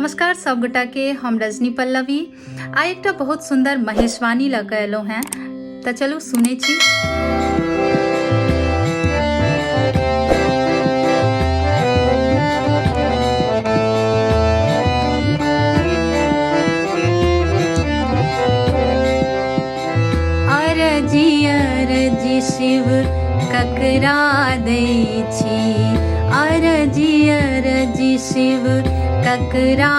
नमस्कार सब गोटा के, हम रजनी पल्लवी आ एक बहुत सुंदर महेशवाणी लग एलो हैं, तो चलू सुने छी। अरजी अरजी शिव ककरा दै छी, अरजी अरजी शिव ककरा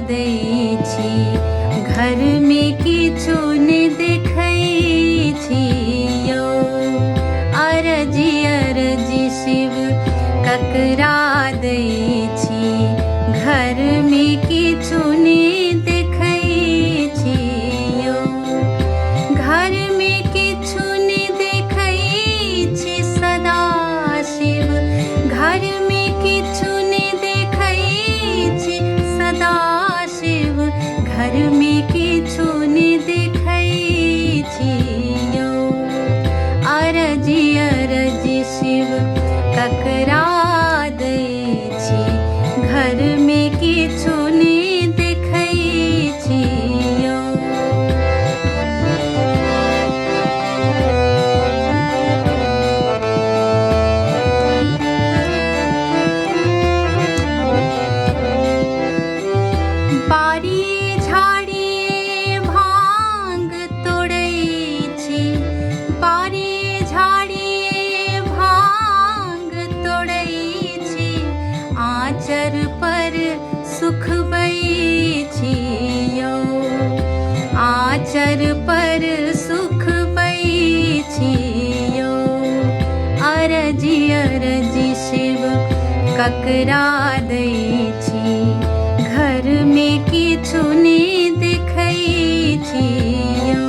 दै छी, घर में किछु नहि देखै छी यौ। अरजी अरजी शिव ककरा दै छी, घर में किछु नहि देखै छी यौ। घर में किछु नहि देखै छी सदा शिव, घर में किछु नहि देखै छी सदा शिव, घर में किछु नहि देखै छी यौ। अरजी अरजी शिव ककरा दै छी, घर में किछु नहि देखै छी यौ। बारी झाड़ी भांग तोड़ै छी, बारी झाड़ी भांग तोड़ै छी, आँचर पर सुखबै छी यौ। आँचर पर सुखबै छी यौ। अरजी अरजी शिव ककरा दै छी, घर में किछु नहि देखै छी यौ।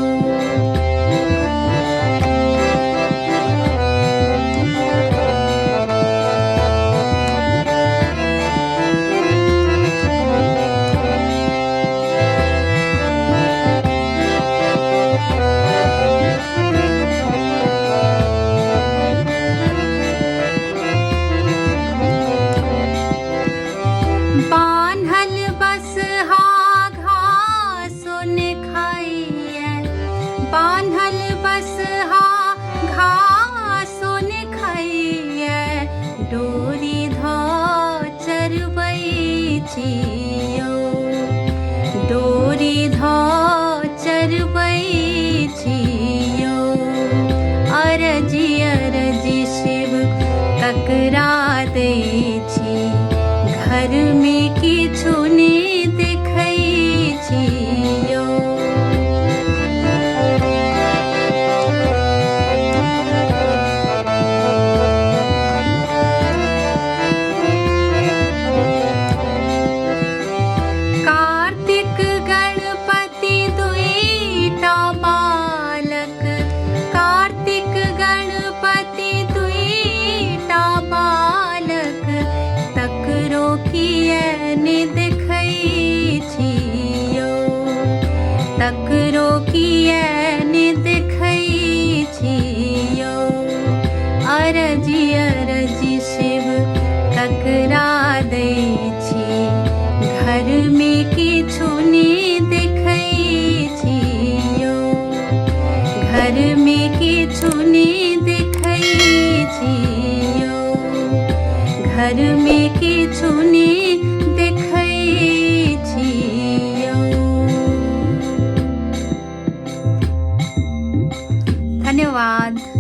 बान्हल बसहा घासो ने खाइए, बान्हल बसहा घासो ने खाइए, डोरी धऽ चरबै छी यौ। डोरी धऽ चरबै छी यौ। अरजी अरजी शिव ककरा दै छी, घर में किछु नहि देखै छी यौ। कार्तिक गणपति दुईटा बालक, कार्तिक गणपति दुईटा बालक, तकरो किए नहि देखै छी यौ। तकरो किए नहि देखै छी यौ। अरजी अरजी शिव ककरा दै छी, घर में किछु नहि देखै छी यौ। घर में किछु नहि देखै छी यौ। घर में किछु नहि देखै छी यौ। धन्यवाद।